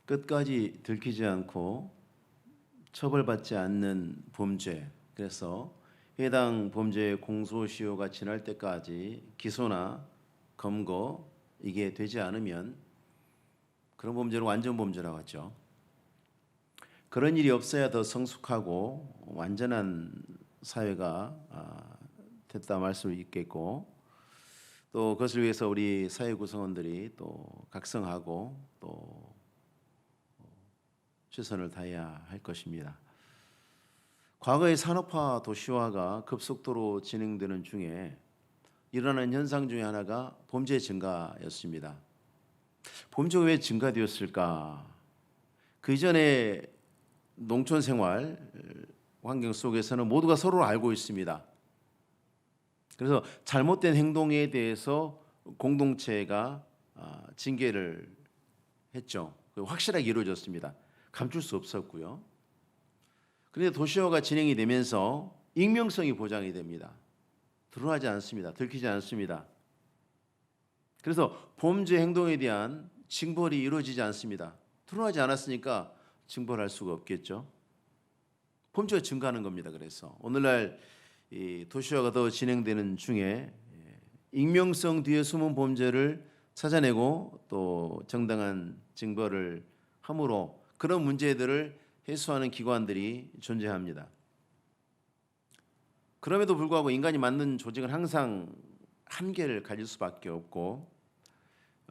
끝까지 들키지 않고 처벌받지 않는 범죄, 그래서 해당 범죄의 공소시효가 지날 때까지 기소나 검거 이게 되지 않으면 그런 범죄를 완전 범죄라고 하죠. 그런 일이 없어야 더 성숙하고 완전한 사회가 됐다 말 수 있겠고, 또 그것을 위해서 우리 사회 구성원들이 또 각성하고 또 최선을 다해야 할 것입니다. 과거의 산업화 도시화가 급속도로 진행되는 중에 일어나는 현상 중에 하나가 범죄 증가였습니다. 범죄가 왜 증가되었을까? 그 이전에 농촌 생활 환경 속에서는 모두가 서로 알고 있습니다. 그래서 잘못된 행동에 대해서 공동체가 징계를 했죠. 확실하게 이루어졌습니다. 감출 수 없었고요. 그런데 도시화가 진행이 되면서 익명성이 보장이 됩니다. 드러나지 않습니다. 들키지 않습니다. 그래서 범죄 행동에 대한 징벌이 이루어지지 않습니다. 드러나지 않았으니까 징벌할 수가 없겠죠. 범죄가 증가하는 겁니다. 그래서 오늘날 이 도시화가 더 진행되는 중에 익명성 뒤에 숨은 범죄를 찾아내고 또 정당한 징벌을 함으로 그런 문제들을 해소하는 기관들이 존재합니다. 그럼에도 불구하고 인간이 만든 조직은 항상 한계를 가질 수밖에 없고,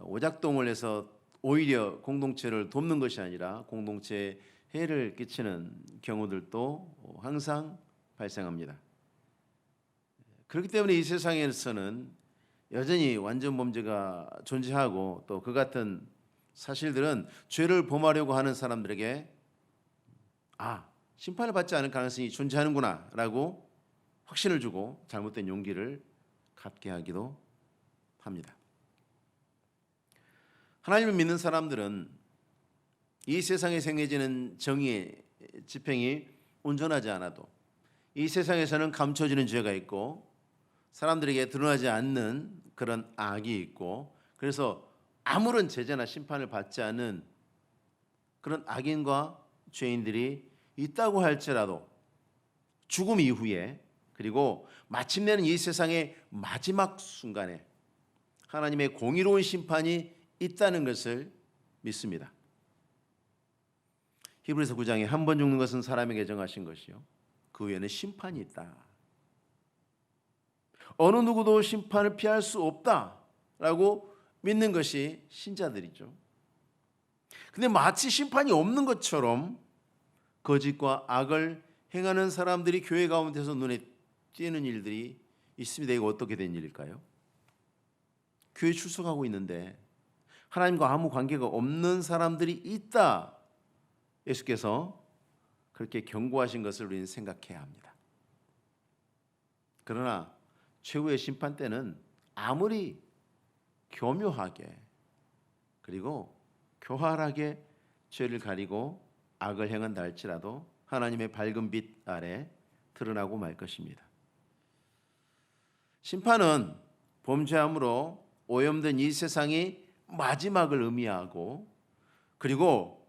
오작동을 해서 오히려 공동체를 돕는 것이 아니라 공동체에 해를 끼치는 경우들도 항상 발생합니다. 그렇기 때문에 이 세상에서는 여전히 완전 범죄가 존재하고 또 그 같은 사실들은 죄를 범하려고 하는 사람들에게 심판을 받지 않을 가능성이 존재하는구나 라고 확신을 주고 잘못된 용기를 갖게 하기도 합니다. 하나님을 믿는 사람들은 이 세상에 생겨지는 정의의 집행이 온전하지 않아도 이 세상에서는 감춰지는 죄가 있고 사람들에게 드러나지 않는 그런 악이 있고, 그래서 아무런 제재나 심판을 받지 않는 그런 악인과 죄인들이 있다고 할지라도 죽음 이후에, 그리고 마침내는 이 세상의 마지막 순간에 하나님의 공의로운 심판이 있다는 것을 믿습니다. 히브리서 9장에 한 번 죽는 것은 사람에게 정하신 것이요 그 후에는 심판이 있다. 어느 누구도 심판을 피할 수 없다라고 믿는 것이 신자들이죠. 근데 마치 심판이 없는 것처럼 거짓과 악을 행하는 사람들이 교회 가운데서 눈에 띄는 일들이 있습니다. 이거 어떻게 된 일일까요? 교회 출석하고 있는데 하나님과 아무 관계가 없는 사람들이 있다. 예수께서 그렇게 경고하신 것을 우리는 생각해야 합니다. 그러나 최후의 심판 때는 아무리 교묘하게 그리고 교활하게 죄를 가리고 악을 행한다 할지라도 하나님의 밝은 빛 아래 드러나고 말 것입니다. 심판은 범죄함으로 오염된 이 세상이 마지막을 의미하고, 그리고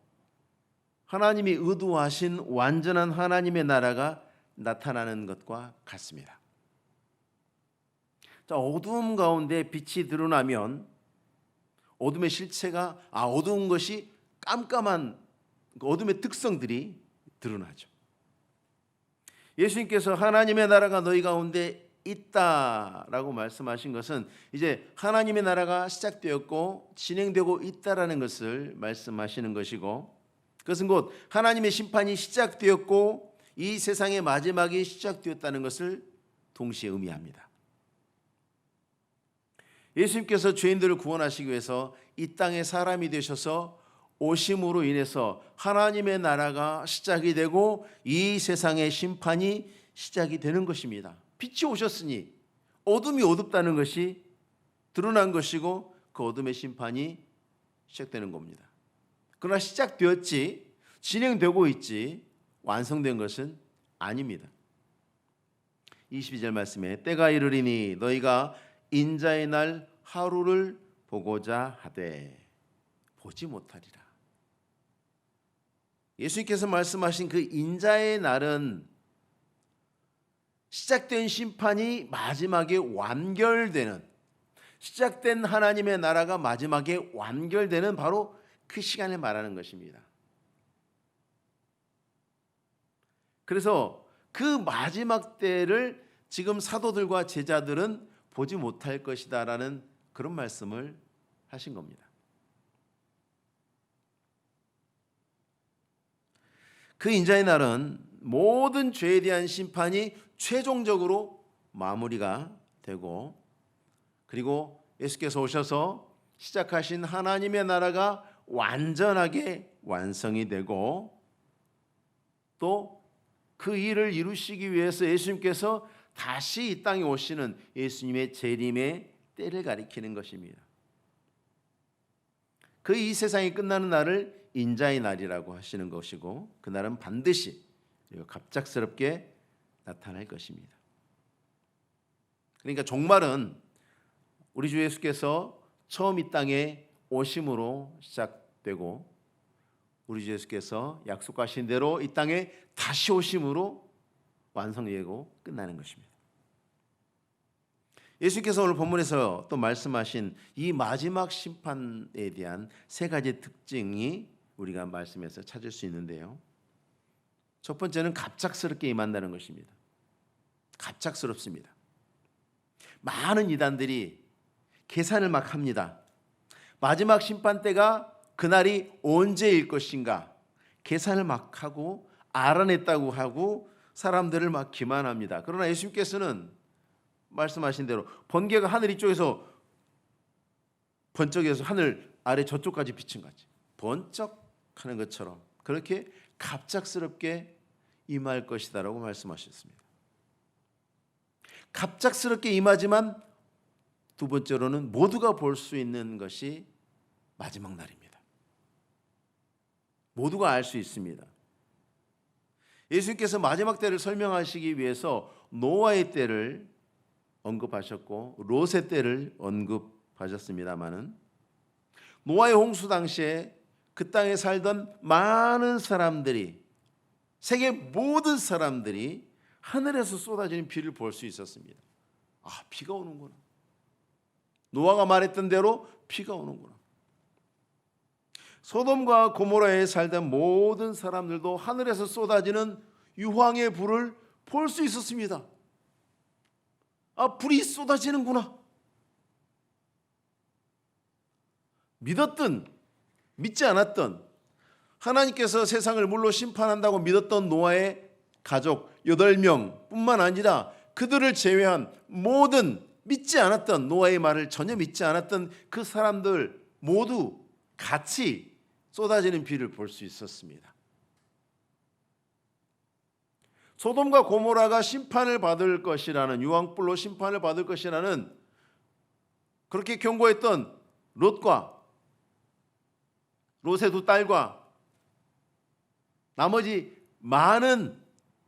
하나님이 의도하신 완전한 하나님의 나라가 나타나는 것과 같습니다. 자, 어두움 가운데 빛이 드러나면 어둠의 실체가 어두운 것이 깜깜한 어둠의 특성들이 드러나죠. 예수님께서 하나님의 나라가 너희 가운데 있다라고 말씀하신 것은 이제 하나님의 나라가 시작되었고 진행되고 있다라는 것을 말씀하시는 것이고, 그것은 곧 하나님의 심판이 시작되었고 이 세상의 마지막이 시작되었다는 것을 동시에 의미합니다. 예수님께서 죄인들을 구원하시기 위해서 이 땅에 사람이 되셔서 오심으로 인해서 하나님의 나라가 시작이 되고 이 세상의 심판이 시작이 되는 것입니다. 빛이 오셨으니 어둠이 어둡다는 것이 드러난 것이고 그 어둠의 심판이 시작되는 겁니다. 그러나 시작되었지, 진행되고 있지 완성된 것은 아닙니다. 22절 말씀에 때가 이르리니 너희가 인자의 날 하루를 보고자 하되 보지 못하리라. 예수님께서 말씀하신 그 인자의 날은 시작된 심판이 마지막에 완결되는, 시작된 하나님의 나라가 마지막에 완결되는 바로 그 시간을 말하는 것입니다. 그래서 그 마지막 때를 지금 사도들과 제자들은 보지 못할 것이다라는 그런 말씀을 하신 겁니다. 그 인자의 날은 모든 죄에 대한 심판이 최종적으로 마무리가 되고, 그리고 예수께서 오셔서 시작하신 하나님의 나라가 완전하게 완성이 되고, 또 그 일을 이루시기 위해서 예수님께서 다시 이 땅에 오시는 예수님의 재림의 때를 가리키는 것입니다. 그 이 세상이 끝나는 날을 인자의 날이라고 하시는 것이고, 그 날은 반드시 갑작스럽게 나타날 것입니다. 그러니까 종말은 우리 주 예수께서 처음 이 땅에 오심으로 시작되고, 우리 주 예수께서 약속하신 대로 이 땅에 다시 오심으로 완성되고 끝나는 것입니다. 예수께서 오늘 본문에서 또 말씀하신 이 마지막 심판에 대한 세 가지 특징이 우리가 말씀에서 찾을 수 있는데요. 첫 번째는 갑작스럽게 임한다는 것입니다. 갑작스럽습니다. 많은 이단들이 계산을 막 합니다. 마지막 심판 때가 그날이 언제일 것인가 계산을 막 하고 알아냈다고 하고 사람들을 막 기만합니다. 그러나 예수님께서는 말씀하신 대로 번개가 하늘 이쪽에서 번쩍여서 하늘 아래 저쪽까지 비친 거지. 번쩍하는 것처럼 그렇게 갑작스럽게 임할 것이다라고 말씀하셨습니다. 갑작스럽게 임하지만 두 번째로는 모두가 볼 수 있는 것이 마지막 날입니다. 모두가 알 수 있습니다. 예수님께서 마지막 때를 설명하시기 위해서 노아의 때를 언급하셨고 롯의 때를 언급하셨습니다마는, 노아의 홍수 당시에 그 땅에 살던 많은 사람들이, 세계 모든 사람들이 하늘에서 쏟아지는 비를 볼 수 있었습니다. 아, 비가 오는구나. 노아가 말했던 대로 비가 오는구나. 소돔과 고모라에 살던 모든 사람들도 하늘에서 쏟아지는 유황의 불을 볼 수 있었습니다. 아, 불이 쏟아지는구나. 믿었든 믿지 않았든 하나님께서 세상을 물로 심판한다고 믿었던 노아의 가족 8명 뿐만 아니라 그들을 제외한 모든 믿지 않았던, 노아의 말을 전혀 믿지 않았던 그 사람들 모두 같이 쏟아지는 비를 볼 수 있었습니다. 소돔과 고모라가 심판을 받을 것이라는, 유황불로 심판을 받을 것이라는 그렇게 경고했던 롯과 롯의 두 딸과 나머지 많은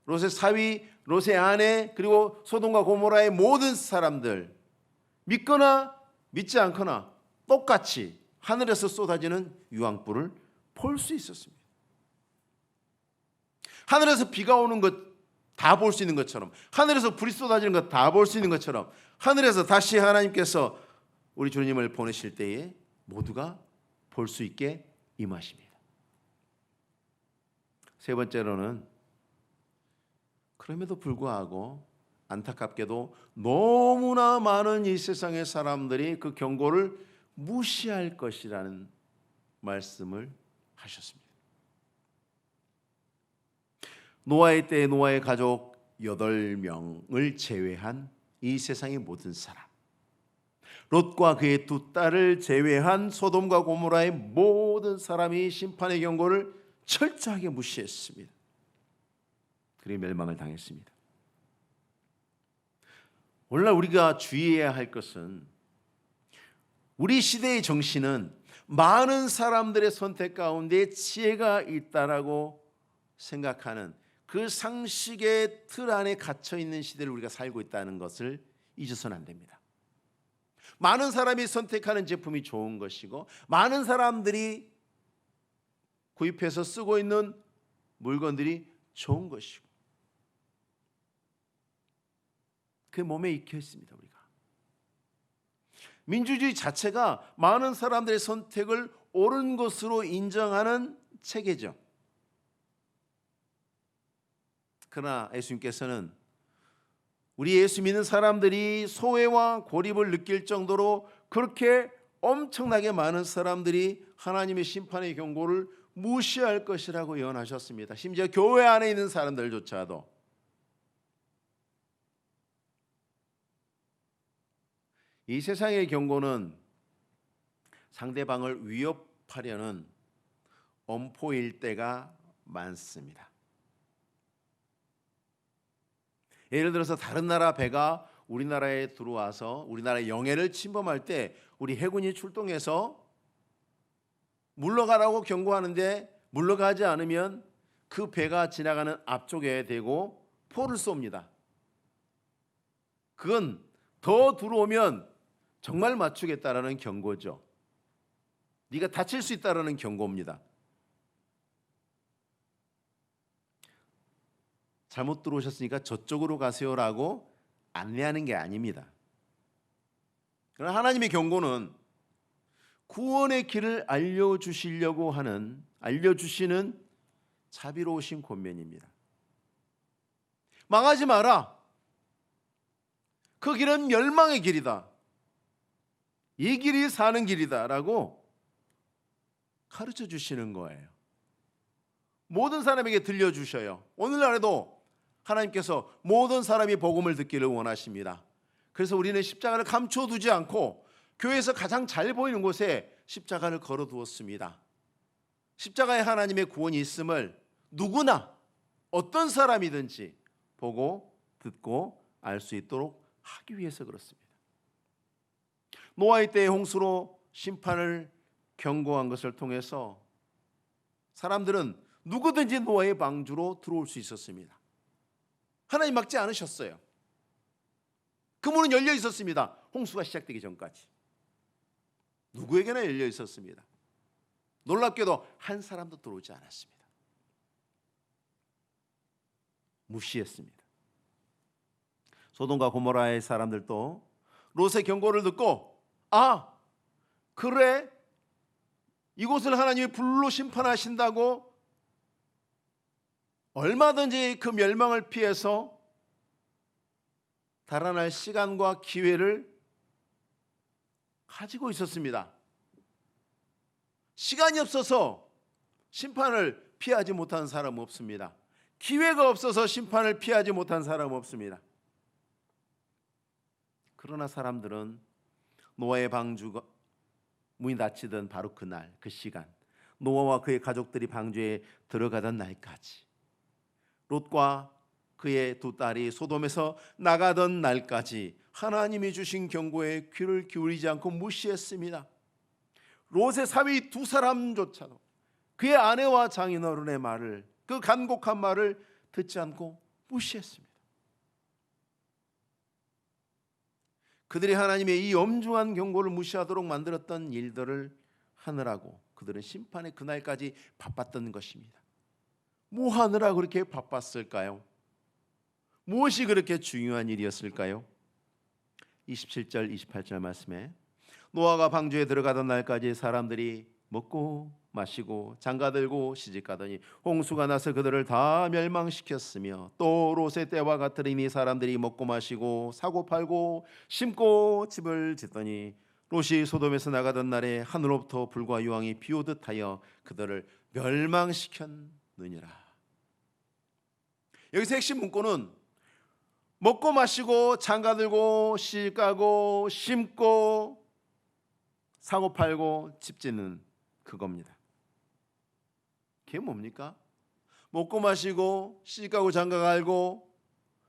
롯의 사위, 롯의 아내, 그리고 소돔과 고모라의 모든 사람들, 믿거나 믿지 않거나 똑같이 하늘에서 쏟아지는 유황불을 볼 수 있었습니다. 하늘에서 비가 오는 것 다 볼 수 있는 것처럼, 하늘에서 불이 쏟아지는 것 다 볼 수 있는 것처럼, 하늘에서 다시 하나님께서 우리 주님을 보내실 때에 모두가 볼 수 있게 임하십니다. 세 번째로는, 그럼에도 불구하고 안타깝게도 너무나 많은 이 세상의 사람들이 그 경고를 무시할 것이라는 말씀을 하셨습니다. 노아의 때에 노아의 가족 8명을 제외한 이 세상의 모든 사람, 롯과 그의 두 딸을 제외한 소돔과 고모라의 모든 사람이 심판의 경고를 철저하게 무시했습니다. 그리고 멸망을 당했습니다. 오늘날 우리가 주의해야 할 것은, 우리 시대의 정신은 많은 사람들의 선택 가운데 지혜가 있다라고 생각하는 그 상식의 틀 안에 갇혀 있는 시대를 우리가 살고 있다는 것을 잊어서는 안 됩니다. 많은 사람이 선택하는 제품이 좋은 것이고, 많은 사람들이 구입해서 쓰고 있는 물건들이 좋은 것이고 그 몸에 익혀 있습니다. 우리가 민주주의 자체가 많은 사람들의 선택을 옳은 것으로 인정하는 체계죠. 그러나 예수님께서는 우리 예수 믿는 사람들이 소외와 고립을 느낄 정도로 그렇게 엄청나게 많은 사람들이 하나님의 심판의 경고를 무시할 것이라고 예언하셨습니다. 심지어 교회 안에 있는 사람들조차도. 이 세상의 경고는 상대방을 위협하려는 엄포일 때가 많습니다. 예를 들어서 다른 나라 배가 우리나라에 들어와서 우리나라의 영해를 침범할 때 우리 해군이 출동해서 물러가라고 경고하는데 물러가지 않으면 그 배가 지나가는 앞쪽에 대고 포를 쏩니다. 그건 더 들어오면 정말 맞추겠다라는 경고죠. 네가 다칠 수 있다라는 경고입니다. 잘못 들어오셨으니까 저쪽으로 가세요라고 안내하는 게 아닙니다. 그러나 하나님의 경고는 구원의 길을 알려주시는 자비로우신 권면입니다. 망하지 마라. 그 길은 멸망의 길이다. 이 길이 사는 길이다라고 가르쳐 주시는 거예요. 모든 사람에게 들려주셔요. 오늘날에도 하나님께서 모든 사람이 복음을 듣기를 원하십니다. 그래서 우리는 십자가를 감춰두지 않고 교회에서 가장 잘 보이는 곳에 십자가를 걸어두었습니다. 십자가에 하나님의 구원이 있음을 누구나 어떤 사람이든지 보고 듣고 알 수 있도록 하기 위해서 그렇습니다. 노아의 때의 홍수로 심판을 경고한 것을 통해서 사람들은 누구든지 노아의 방주로 들어올 수 있었습니다. 하나님 막지 않으셨어요. 그 문은 열려 있었습니다. 홍수가 시작되기 전까지 누구에게나 열려 있었습니다. 놀랍게도 한 사람도 들어오지 않았습니다. 무시했습니다. 소돔과 고모라의 사람들도 롯의 경고를 듣고 그래 이곳을 하나님이 불로 심판하신다고 얼마든지 그 멸망을 피해서 달아날 시간과 기회를 가지고 있었습니다. 시간이 없어서 심판을 피하지 못한 사람은 없습니다. 기회가 없어서 심판을 피하지 못한 사람은 없습니다. 그러나 사람들은 노아의 방주가 문이 닫히던 바로 그날, 그 시간, 노아와 그의 가족들이 방주에 들어가던 날까지, 롯과 그의 두 딸이 소돔에서 나가던 날까지 하나님이 주신 경고에 귀를 기울이지 않고 무시했습니다. 롯의 사위 두 사람조차도 그의 아내와 장인어른의 말을, 그 간곡한 말을 듣지 않고 무시했습니다. 그들이 하나님의 이 엄중한 경고를 무시하도록 만들었던 일들을 하느라고 그들은 심판의 그날까지 바빴던 것입니다. 뭐 하느라 그렇게 바빴을까요? 무엇이 그렇게 중요한 일이었을까요? 27절 28절 말씀에 노아가 방주에 들어가던 날까지 사람들이 먹고 마시고 장가들고 시집가더니 홍수가 나서 그들을 다 멸망시켰으며 또 롯의 때와 같으리니 사람들이 먹고 마시고 사고 팔고 심고 집을 짓더니 롯이 소돔에서 나가던 날에 하늘로부터 불과 유황이 비오듯 하여 그들을 멸망시켰느니라. 여기서 핵심 문구는 먹고 마시고 장가들고 시집가고 심고 사고 팔고 집 짓는 그겁니다. 그게 뭡니까? 먹고 마시고 시집가고 장가가고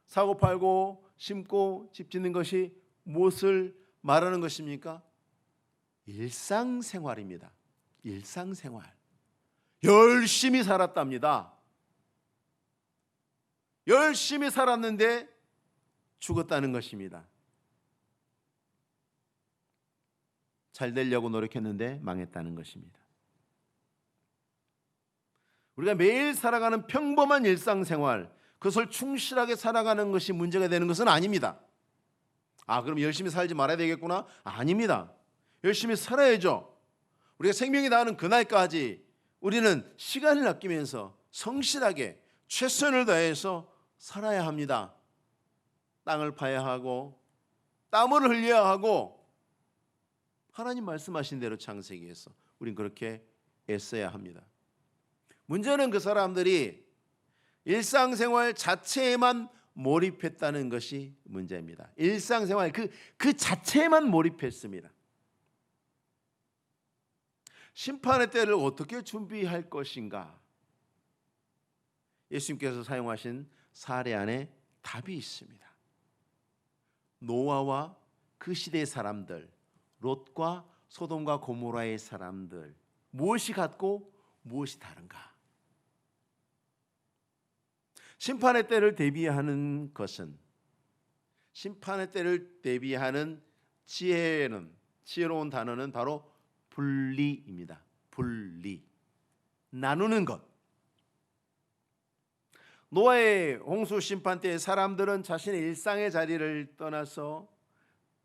사고 팔고 심고 집 짓는 것이 무엇을 말하는 것입니까? 일상생활입니다. 일상생활. 열심히 살았답니다. 열심히 살았는데 죽었다는 것입니다. 잘 되려고 노력했는데 망했다는 것입니다. 우리가 매일 살아가는 평범한 일상생활, 그것을 충실하게 살아가는 것이 문제가 되는 것은 아닙니다. 그럼 열심히 살지 말아야 되겠구나? 아닙니다. 열심히 살아야죠. 우리가 생명이 다하는 그날까지 우리는 시간을 아끼면서 성실하게 최선을 다해서 살아야 합니다. 땅을 파야 하고 땀을 흘려야 하고 하나님 말씀하신 대로 창세기에서 우린 그렇게 애써야 합니다. 문제는 그 사람들이 일상생활 자체에만 몰입했다는 것이 문제입니다. 일상생활 그 자체에만 몰입했습니다. 심판의 때를 어떻게 준비할 것인가? 예수님께서 사용하신 사례 안에 답이 있습니다. 노아와 그 시대의 사람들, 롯과 소돔과 고모라의 사람들, 무엇이 같고 무엇이 다른가? 심판의 때를 대비하는 것은, 심판의 때를 대비하는 지혜로운 단어는 바로 분리입니다. 분리, 나누는 것. 노아의 홍수 심판 때 사람들은 자신의 일상의 자리를 떠나서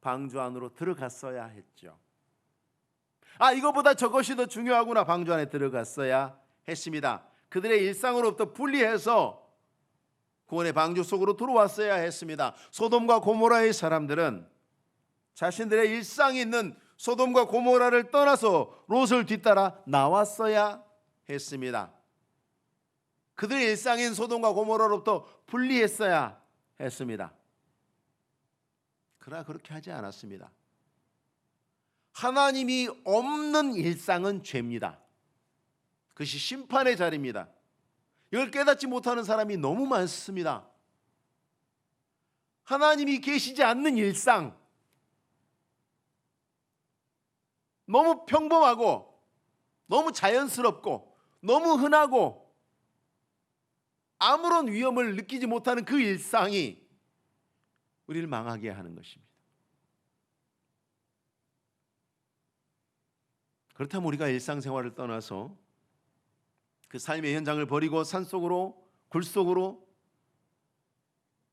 방주 안으로 들어갔어야 했죠. 이거보다 저것이 더 중요하구나. 방주 안에 들어갔어야 했습니다. 그들의 일상으로부터 분리해서 구원의 방주 속으로 들어왔어야 했습니다. 소돔과 고모라의 사람들은 자신들의 일상이 있는 소돔과 고모라를 떠나서 롯을 뒤따라 나왔어야 했습니다. 그들의 일상인 소돔과 고모라로부터 분리했어야 했습니다. 그러나 그렇게 하지 않았습니다. 하나님이 없는 일상은 죄입니다. 그것이 심판의 자리입니다. 이걸 깨닫지 못하는 사람이 너무 많습니다. 하나님이 계시지 않는 일상, 너무 평범하고 너무 자연스럽고 너무 흔하고 아무런 위험을 느끼지 못하는 그 일상이 우리를 망하게 하는 것입니다. 그렇다면 우리가 일상생활을 떠나서 그 삶의 현장을 버리고 산속으로, 굴속으로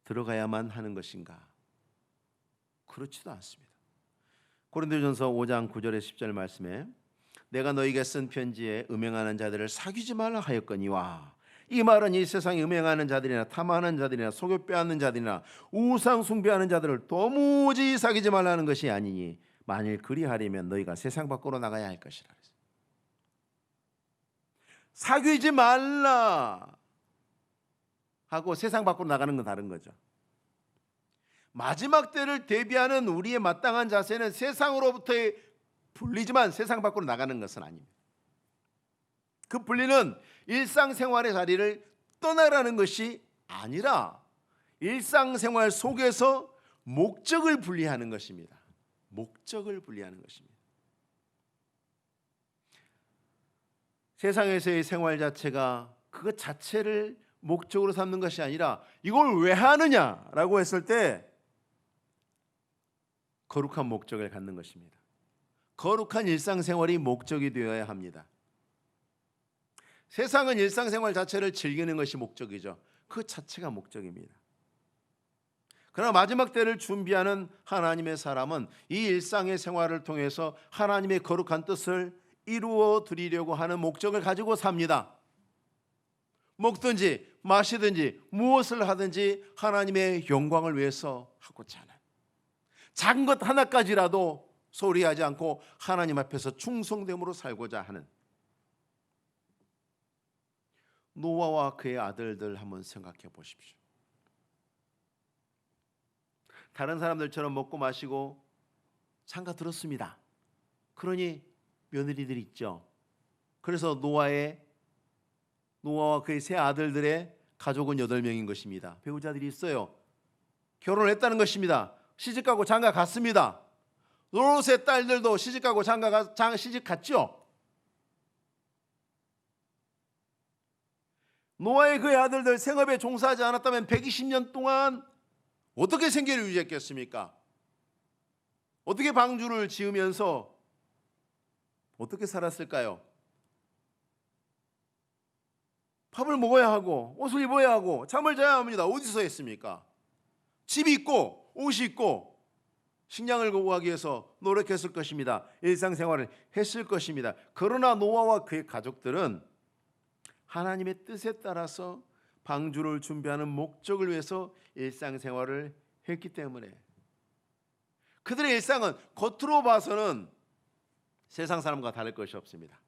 들어가야만 하는 것인가? 그렇지도 않습니다. 고린도전서 5장 9절에 10절 말씀에 내가 너희에게 쓴 편지에 음행하는 자들을 사귀지 말라 하였거니와, 이 말은 이 세상에 음행하는 자들이나 탐하는 자들이나 속여 빼앗는 자들이나 우상 숭배하는 자들을 도무지 사귀지 말라는 것이 아니니 만일 그리하려면 너희가 세상 밖으로 나가야 할 것이라. 사귀지 말라 하고 세상 밖으로 나가는 건 다른 거죠. 마지막 때를 대비하는 우리의 마땅한 자세는 세상으로부터의 분리지만 세상 밖으로 나가는 것은 아닙니다. 그 분리는 일상생활의 자리를 떠나라는 것이 아니라 일상생활 속에서 목적을 분리하는 것입니다. 목적을 분리하는 것입니다. 세상에서의 생활 자체가 그것 자체를 목적으로 삼는 것이 아니라 이걸 왜 하느냐라고 했을 때 거룩한 목적을 갖는 것입니다. 거룩한 일상생활이 목적이 되어야 합니다. 세상은 일상생활 자체를 즐기는 것이 목적이죠. 그 자체가 목적입니다. 그러나 마지막 때를 준비하는 하나님의 사람은 이 일상의 생활을 통해서 하나님의 거룩한 뜻을 이루어 드리려고 하는 목적을 가지고 삽니다. 먹든지 마시든지 무엇을 하든지 하나님의 영광을 위해서 하고자 하는, 작은 것 하나까지라도 소리하지 않고 하나님 앞에서 충성됨으로 살고자 하는 노아와 그의 아들들 한번 생각해 보십시오. 다른 사람들처럼 먹고 마시고 장가 들었습니다. 그러니 며느리들이 있죠. 그래서 노아와 그의 세 아들들의 가족은 8명인 것입니다. 배우자들이 있어요. 결혼을 했다는 것입니다. 시집가고 장가 갔습니다. 롯의 딸들도 시집가고 시집 갔죠. 노아의 그의 아들들 생업에 종사하지 않았다면 120년 동안 어떻게 생계를 유지했겠습니까? 어떻게 방주를 지으면서 어떻게 살았을까요? 밥을 먹어야 하고 옷을 입어야 하고 잠을 자야 합니다. 어디서 했습니까? 집이 있고 옷이 있고 식량을 구하기 위해서 노력했을 것입니다. 일상생활을 했을 것입니다. 그러나 노아와 그의 가족들은 하나님의 뜻에 따라서 방주를 준비하는 목적을 위해서 일상생활을 했기 때문에 그들의 일상은 겉으로 봐서는 세상 사람과 다를 것이 없습니다.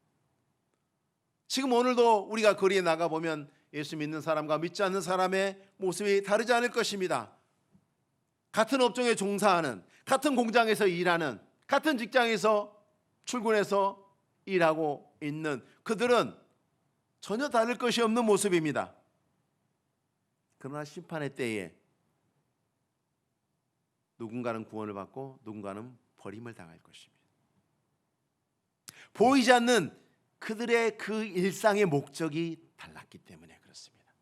지금 오늘도 우리가 거리에 나가보면 예수 믿는 사람과 믿지 않는 사람의 모습이 다르지 않을 것입니다. 같은 업종에 종사하는, 같은 공장에서 일하는, 같은 직장에서 출근해서 일하고 있는 그들은 전혀 다를 것이 없는 모습입니다. 그러나 심판의 때에 누군가는 구원을 받고 누군가는 버림을 당할 것입니다. 보이지 않는 그들의 그 일상의 목적이 달랐기 때문에 그렇습니다.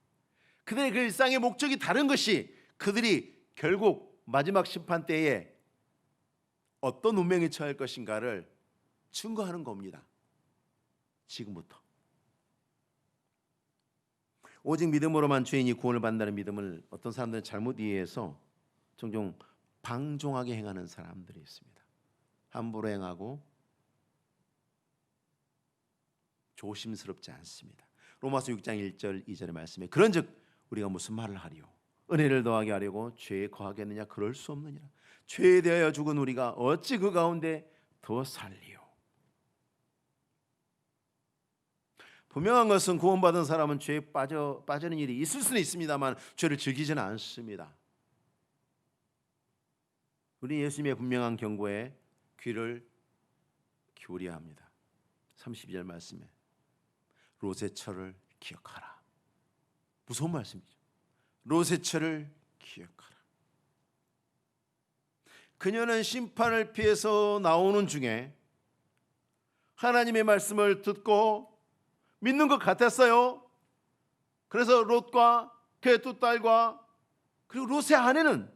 그들의 그 일상의 목적이 다른 것이 그들이 결국 마지막 심판 때에 어떤 운명에 처할 것인가를 증거하는 겁니다. 지금부터. 오직 믿음으로만 죄인이 구원을 받는다는 믿음을 어떤 사람들은 잘못 이해해서 종종 방종하게 행하는 사람들이 있습니다. 함부로 행하고 조심스럽지 않습니다. 로마서 6장 1절 2절의 말씀에 그런즉 우리가 무슨 말을 하리요? 은혜를 더하게 하려고 죄에 거하겠느냐? 그럴 수 없느니라. 죄에 대하여 죽은 우리가 어찌 그 가운데 더 살리요? 분명한 것은 구원받은 사람은 죄에 빠지는 일이 있을 수는 있습니다만 죄를 즐기지는 않습니다. 우리 예수님의 분명한 경고에 귀를 기울여야 합니다. 32절 말씀에 롯의 철을 기억하라. 무서운 말씀이죠. 롯의 철을 기억하라. 그녀는 심판을 피해서 나오는 중에 하나님의 말씀을 듣고 믿는 것 같았어요. 그래서 롯과 그의 두 딸과 그리고 롯의 아내는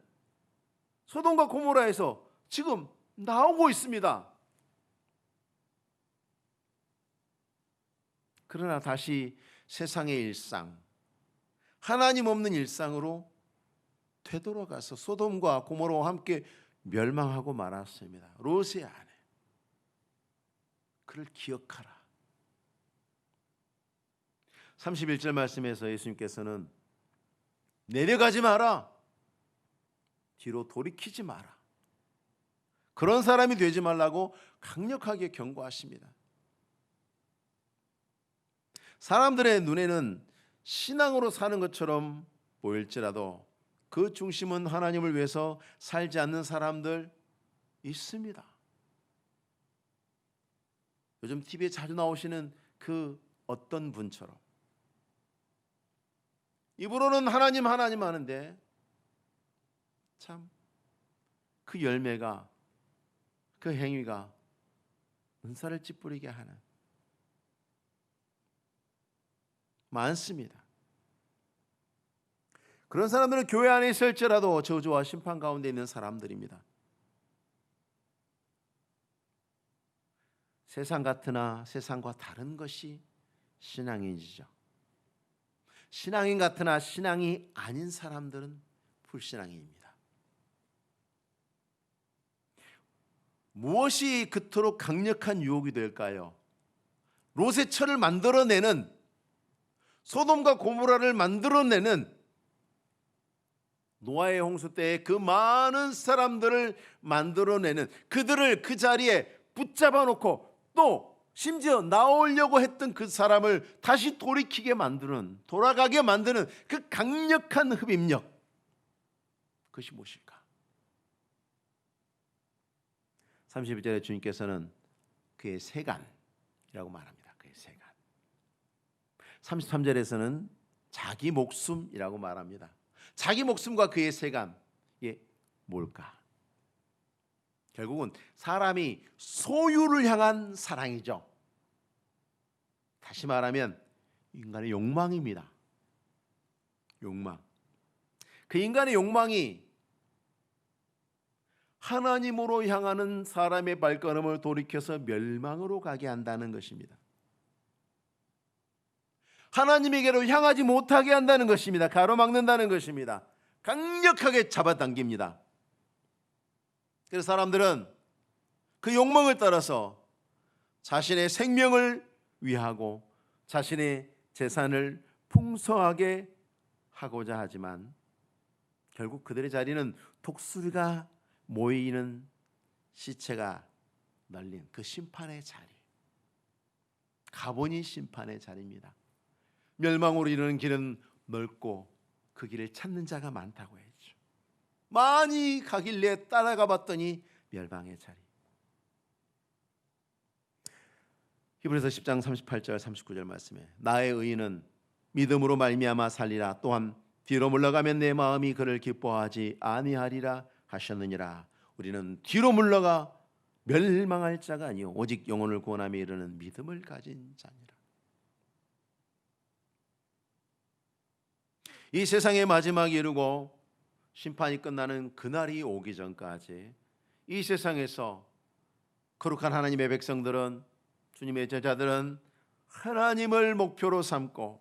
소돔과 고모라에서 지금 나오고 있습니다. 그러나 다시 세상의 일상, 하나님 없는 일상으로 되돌아가서 소돔과 고모라와 함께 멸망하고 말았습니다. 롯의 아내, 그를 기억하라. 31절 말씀에서 예수님께서는 내려가지 마라, 뒤로 돌이키지 마라, 그런 사람이 되지 말라고 강력하게 경고하십니다. 사람들의 눈에는 신앙으로 사는 것처럼 보일지라도 그 중심은 하나님을 위해서 살지 않는 사람들 있습니다. 요즘 TV에 자주 나오시는 그 어떤 분처럼 입으로는 하나님 하나님 하는데 참 그 열매가, 그 행위가 은사를 찌푸리게 하는 많습니다. 그런 사람들은 교회 안에 있을지라도 저주와 심판 가운데 있는 사람들입니다. 세상 같으나 세상과 다른 것이 신앙인이죠. 신앙인 같으나 신앙이 아닌 사람들은 불신앙인입니다. 무엇이 그토록 강력한 유혹이 될까요? 롯의 철을 만들어내는, 소돔과 고모라를 만들어내는, 노아의 홍수 때에 그 많은 사람들을 만들어내는, 그들을 그 자리에 붙잡아 놓고 또 심지어 나오려고 했던 그 사람을 다시 돌이키게 만드는, 돌아가게 만드는 그 강력한 흡입력, 그것이 무엇일까? 31절에 주님께서는 그의 세간이라고 말합니다. 그의 세간. 33절에서는 자기 목숨이라고 말합니다. 자기 목숨과 그의 세간, 이게 뭘까? 결국은 사람이 소유를 향한 사랑이죠. 다시 말하면 인간의 욕망입니다. 욕망. 그 인간의 욕망이 하나님으로 향하는 사람의 발걸음을 돌이켜서 멸망으로 가게 한다는 것입니다. 하나님에게로 향하지 못하게 한다는 것입니다. 가로막는다는 것입니다. 강력하게 잡아당깁니다. 그래서 사람들은 그 욕망을 따라서 자신의 생명을 위하고 자신의 재산을 풍성하게 하고자 하지만 결국 그들의 자리는 독수리가 모이는 시체가 널린 그 심판의 자리, 가보니 심판의 자리입니다. 멸망으로 이르는 길은 넓고 그 길을 찾는 자가 많다고 했죠. 많이 가길래 따라가 봤더니 멸망의 자리. 히브리서 10장 38절 39절 말씀에 나의 의인은 믿음으로 말미암아 살리라. 또한 뒤로 물러가면 내 마음이 그를 기뻐하지 아니하리라 하셨느니라. 우리는 뒤로 물러가 멸망할 자가 아니요 오직 영혼을 구원함에 이르는 믿음을 가진 자니라. 이 세상의 마지막이 이르고 심판이 끝나는 그날이 오기 전까지 이 세상에서 거룩한 하나님의 백성들은, 주님의 제자들은 하나님을 목표로 삼고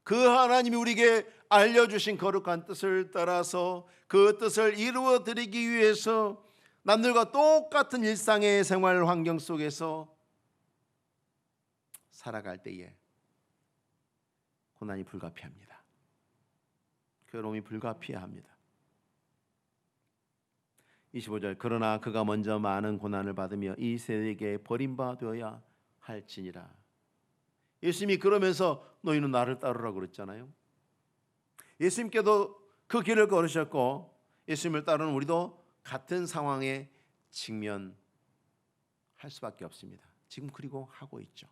그 하나님이 우리에게 알려주신 거룩한 뜻을 따라서 그 뜻을 이루어드리기 위해서 남들과 똑같은 일상의 생활 환경 속에서 살아갈 때에 고난이 불가피합니다. 괴로움이 불가피합니다. 25절 그러나 그가 먼저 많은 고난을 받으며 이 세대에게 버림받아야 할지니라. 예수님이 그러면서 너희는 나를 따르라고 그랬잖아요. 예수님께도 그 길을 걸으셨고 예수님을 따르는 우리도 같은 상황에 직면할 수밖에 없습니다. 지금 그리고 하고 있죠.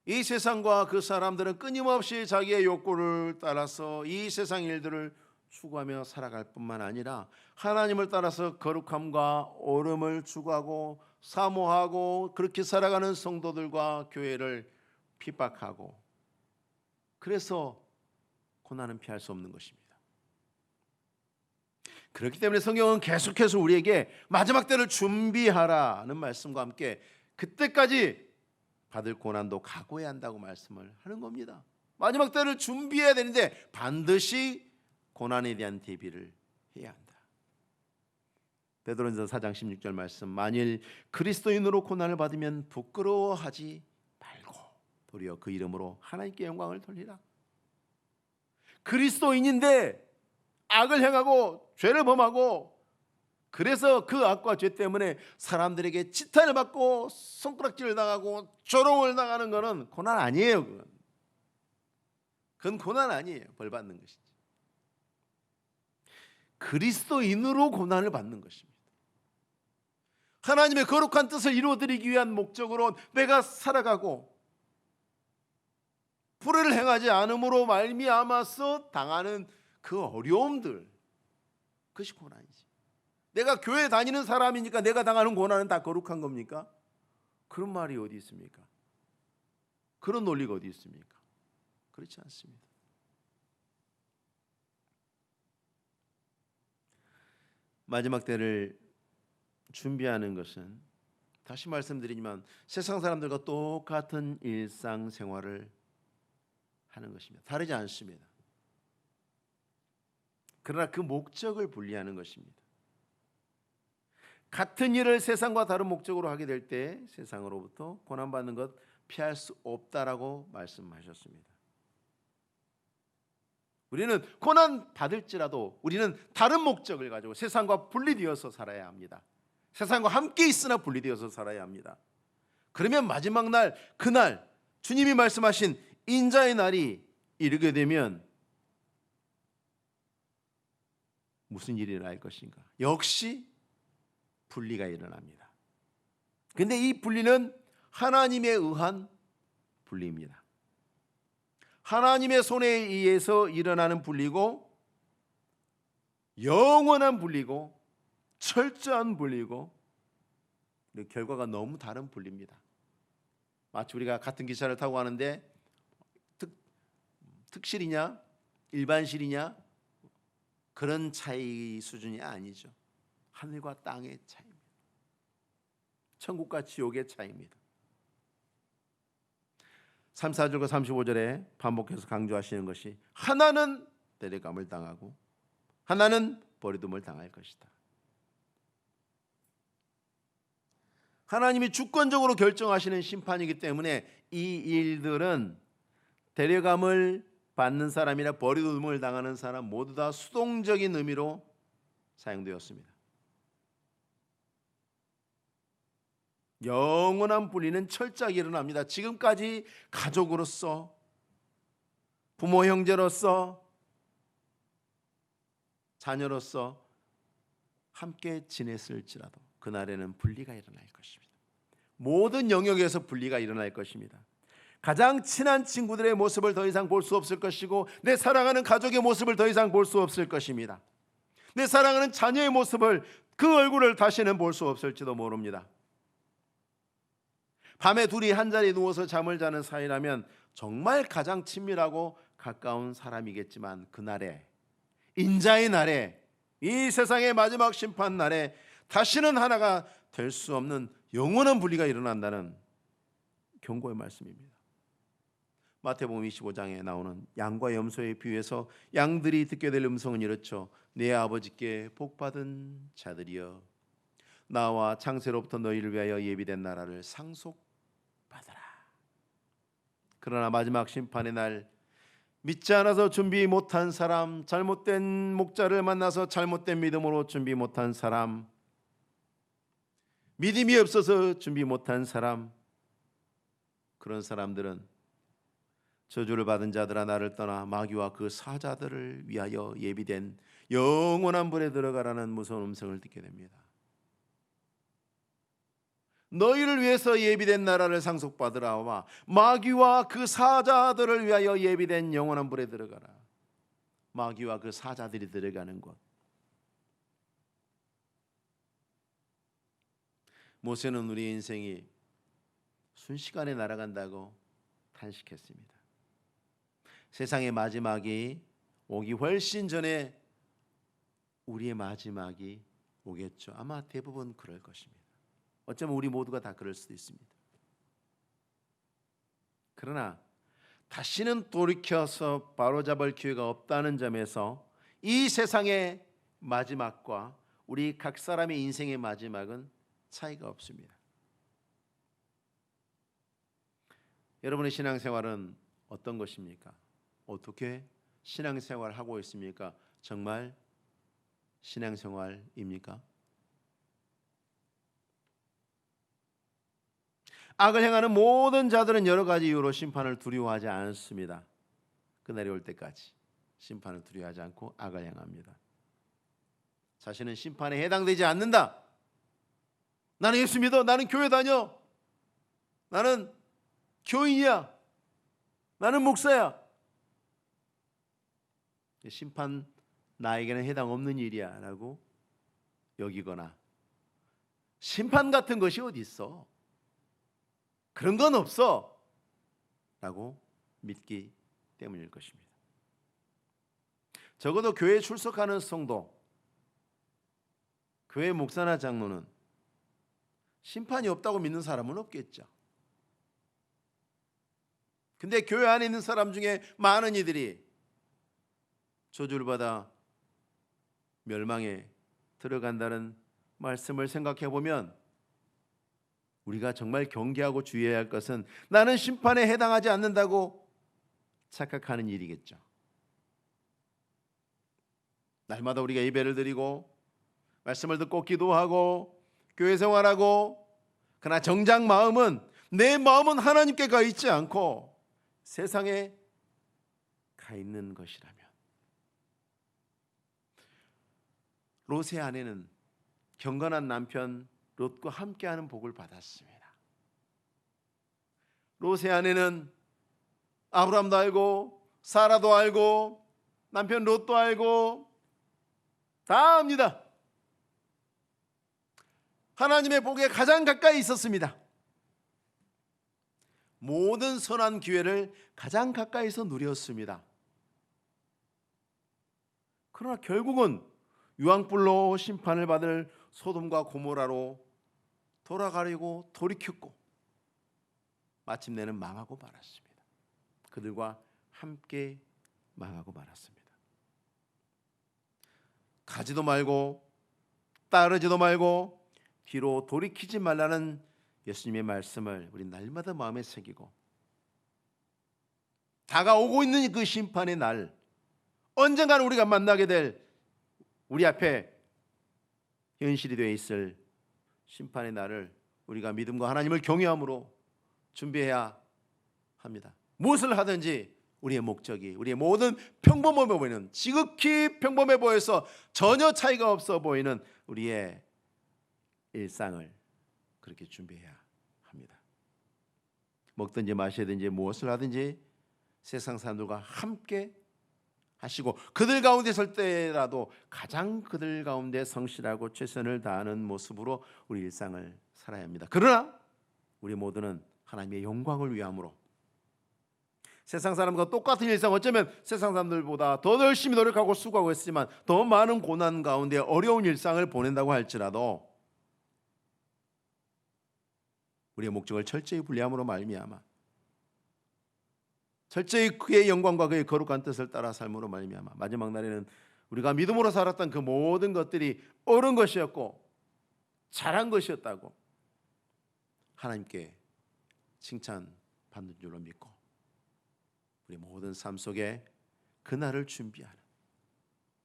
이 세상과 그 사람들은 끊임없이 자기의 욕구를 따라서 이 세상 일들을 추구하며 살아갈 뿐만 아니라 하나님을 따라서 거룩함과 오름을 추구하고 사모하고 그렇게 살아가는 성도들과 교회를 핍박하고, 그래서 고난은 피할 수 없는 것입니다. 그렇기 때문에 성경은 계속해서 우리에게 마지막 때를 준비하라는 말씀과 함께 그때까지 받을 고난도 각오해야 한다고 말씀을 하는 겁니다. 마지막 때를 준비해야 되는데 반드시 고난에 대한 대비를 해야 한다. 베드로전서 4장 16절 말씀, 만일 그리스도인으로 고난을 받으면 부끄러워하지 말고 도리어 그 이름으로 하나님께 영광을 돌리라. 그리스도인인데 악을 행하고 죄를 범하고 그래서 그 악과 죄 때문에 사람들에게 지탄을 받고 손가락질을 당하고 조롱을 당하는 것은 고난 아니에요. 그건 고난 아니에요. 벌 받는 것이지. 그리스도인으로 고난을 받는 것입니다. 하나님의 거룩한 뜻을 이루어드리기 위한 목적으로 내가 살아가고 불의를 행하지 않음으로 말미암아서 당하는 그 어려움들, 그것이 고난이지. 내가 교회 다니는 사람이니까 내가 당하는 고난은 다 거룩한 겁니까? 그런 말이 어디 있습니까? 그런 논리가 어디 있습니까? 그렇지 않습니다. 마지막 때를 준비하는 것은 다시 말씀드리지만 세상 사람들과 똑같은 일상생활을 하는 것입니다. 다르지 않습니다. 그러나 그 목적을 분리하는 것입니다. 같은 일을 세상과 다른 목적으로 하게 될 때 세상으로부터 고난받는 것 피할 수 없다라고 말씀하셨습니다. 우리는 고난 받을지라도 우리는 다른 목적을 가지고 세상과 분리되어서 살아야 합니다. 세상과 함께 있으나 분리되어서 살아야 합니다. 그러면 마지막 날, 그날 주님이 말씀하신 인자의 날이 이르게 되면 무슨 일이 일어날 것인가? 역시 분리가 일어납니다. 근데 이 분리는 하나님에 의한 분리입니다. 하나님의 손에 의해서 일어나는 분리고 영원한 분리고 철저한 분리고 결과가 너무 다른 분리입니다. 마치 우리가 같은 기차를 타고 가는데 특실이냐 일반실이냐 그런 차이 수준이 아니죠. 하늘과 땅의 차이입니다. 천국과 지옥의 차이입니다. 34절과 35절에 반복해서 강조하시는 것이 하나는 데려감을 당하고 하나는 버리둠을 당할 것이다. 하나님이 주권적으로 결정하시는 심판이기 때문에 이 일들은 데려감을 받는 사람이나 버리둠을 당하는 사람 모두 다 수동적인 의미로 사용되었습니다. 영원한 분리는 철저하게 일어납니다. 지금까지 가족으로서, 부모 형제로서, 자녀로서 함께 지냈을지라도 그날에는 분리가 일어날 것입니다. 모든 영역에서 분리가 일어날 것입니다. 가장 친한 친구들의 모습을 더 이상 볼 수 없을 것이고 내 사랑하는 가족의 모습을 더 이상 볼 수 없을 것입니다. 내 사랑하는 자녀의 모습을, 그 얼굴을 다시는 볼 수 없을지도 모릅니다. 밤에 둘이 한자리에 누워서 잠을 자는 사이라면 정말 가장 친밀하고 가까운 사람이겠지만 그날에, 인자의 날에, 이 세상의 마지막 심판 날에 다시는 하나가 될 수 없는 영원한 분리가 일어난다는 경고의 말씀입니다. 마태복음 25장에 나오는 양과 염소의 비유에서 양들이 듣게 될 음성은 이렇죠. 내 아버지께 복받은 자들이여, 나와 창세로부터 너희를 위하여 예비된 나라를 상속받으라. 그러나 마지막 심판의 날, 믿지 않아서 준비 못한 사람, 잘못된 목자를 만나서 잘못된 믿음으로 준비 못한 사람, 믿음이 없어서 준비 못한 사람, 그런 사람들은 저주를 받은 자들아 나를 떠나 마귀와 그 사자들을 위하여 예비된 영원한 불에 들어가라는 무서운 음성을 듣게 됩니다. 너희를 위해서 예비된 나라를 상속받으라와 마귀와 그 사자들을 위하여 예비된 영원한 불에 들어가라. 마귀와 그 사자들이 들어가는 곳. 모세는 우리 인생이 순식간에 날아간다고 탄식했습니다. 세상의 마지막이 오기 훨씬 전에 우리의 마지막이 오겠죠. 아마 대부분 그럴 것입니다. 어쩌면 우리 모두가 다 그럴 수도 있습니다. 그러나 다시는 돌이켜서 바로잡을 기회가 없다는 점에서 이 세상의 마지막과 우리 각 사람의 인생의 마지막은 차이가 없습니다. 여러분의 신앙생활은 어떤 것입니까? 어떻게 신앙생활을 하고 있습니까? 정말 신앙생활입니까? 악을 행하는 모든 자들은 여러 가지 이유로 심판을 두려워하지 않습니다. 그날이 올 때까지 심판을 두려워하지 않고 악을 행합니다. 자신은 심판에 해당되지 않는다. 나는 예수 믿어. 나는 교회 다녀. 나는 교인이야. 나는 목사야. 심판 나에게는 해당 없는 일이야 라고 여기거나, 심판 같은 것이 어디 있어? 그런 건 없어 라고 믿기 때문일 것입니다. 적어도 교회에 출석하는 성도, 교회 목사나 장로는 심판이 없다고 믿는 사람은 없겠죠. 근데 교회 안에 있는 사람 중에 많은 이들이 저주를 받아 멸망에 들어간다는 말씀을 생각해 보면 우리가 정말 경계하고 주의해야 할 것은 나는 심판에 해당하지 않는다고 착각하는 일이겠죠. 날마다 우리가 예배를 드리고 말씀을 듣고 기도하고 교회 생활하고, 그러나 정작 내 마음은 하나님께 가 있지 않고 세상에 가 있는 것이라면, 롯의 아내는 경건한 남편 롯과 함께하는 복을 받았습니다. 롯의 아내는 아브람도 알고 사라도 알고 남편 롯도 알고 다 압니다. 하나님의 복에 가장 가까이 있었습니다. 모든 선한 기회를 가장 가까이서 누렸습니다. 그러나 결국은 유황불로 심판을 받을 소돔과 고모라로 돌아가려고 돌이켰고 마침내는 망하고 말았습니다. 그들과 함께 망하고 말았습니다. 가지도 말고 따르지도 말고 뒤로 돌이키지 말라는 예수님의 말씀을 우리 날마다 마음에 새기고 다가오고 있는 그 심판의 날, 언젠가는 우리가 만나게 될 우리 앞에 현실이 되어 있을 심판의 날을 우리가 믿음과 하나님을 경외함으로 준비해야 합니다. 무엇을 하든지 우리의 목적이, 우리의 모든 평범해 보이는, 지극히 평범해 보여서 전혀 차이가 없어 보이는 우리의 일상을 그렇게 준비해야 합니다. 먹든지 마시든지 무엇을 하든지 세상 사람들과 함께 하시고 그들 가운데 설 때라도 가장 그들 가운데 성실하고 최선을 다하는 모습으로 우리 일상을 살아야 합니다. 그러나 우리 모두는 하나님의 영광을 위함으로 세상 사람과 똑같은 일상, 어쩌면 세상 사람들보다 더 열심히 노력하고 수고하고 있지만 더 많은 고난 가운데 어려운 일상을 보낸다고 할지라도 우리의 목적을 철저히 분리함으로 말미암아 철저히 그의 영광과 그의 거룩한 뜻을 따라 삶으로 말미암아 마지막 날에는 우리가 믿음으로 살았던 그 모든 것들이 옳은 것이었고 잘한 것이었다고 하나님께 칭찬받는 줄로 믿고 우리 모든 삶 속에 그날을 준비하는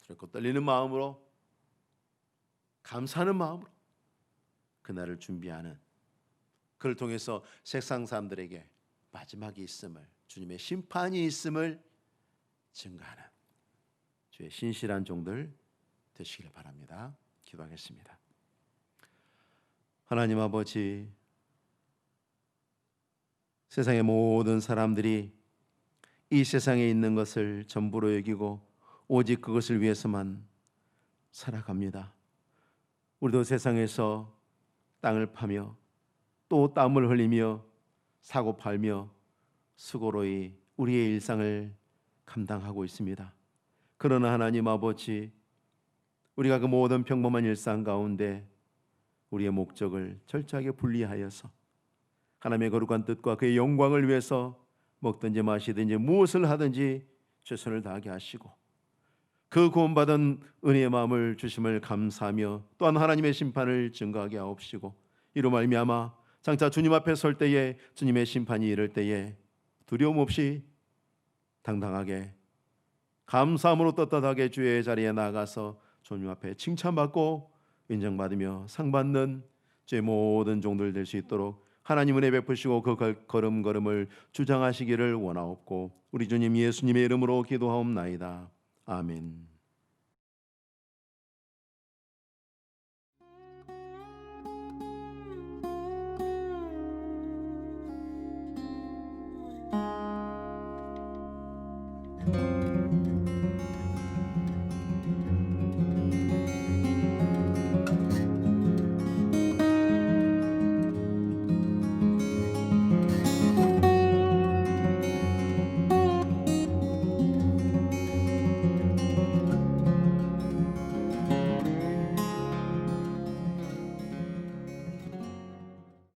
두렵고 떨리는 마음으로 감사하는 마음으로 그날을 준비하는, 그를 통해서 세상 사람들에게 마지막이 있음을, 주님의 심판이 있음을 증거하는 주의 신실한 종들 되시길 바랍니다. 기도하겠습니다. 하나님 아버지, 세상의 모든 사람들이 이 세상에 있는 것을 전부로 여기고 오직 그것을 위해서만 살아갑니다. 우리도 세상에서 땅을 파며 또 땀을 흘리며 사고 팔며 수고로이 우리의 일상을 감당하고 있습니다. 그러나 하나님 아버지, 우리가 그 모든 평범한 일상 가운데 우리의 목적을 철저하게 분리하여서 하나님의 거룩한 뜻과 그의 영광을 위해서 먹든지 마시든지 무엇을 하든지 최선을 다하게 하시고 그 구원받은 은혜의 마음을 주심을 감사하며 또한 하나님의 심판을 증거하게 하옵시고 이로 말미암아 장차 주님 앞에 설 때에 주님의 심판이 이를 때에 두려움 없이 당당하게 감사함으로 떳떳하게 주의 자리에 나아가서 주님 앞에 칭찬받고 인정받으며 상받는 제 모든 종들 될 수 있도록 하나님 은혜 베푸시고 그 걸음걸음을 주장하시기를 원하옵고 우리 주님 예수님의 이름으로 기도하옵나이다. 아멘.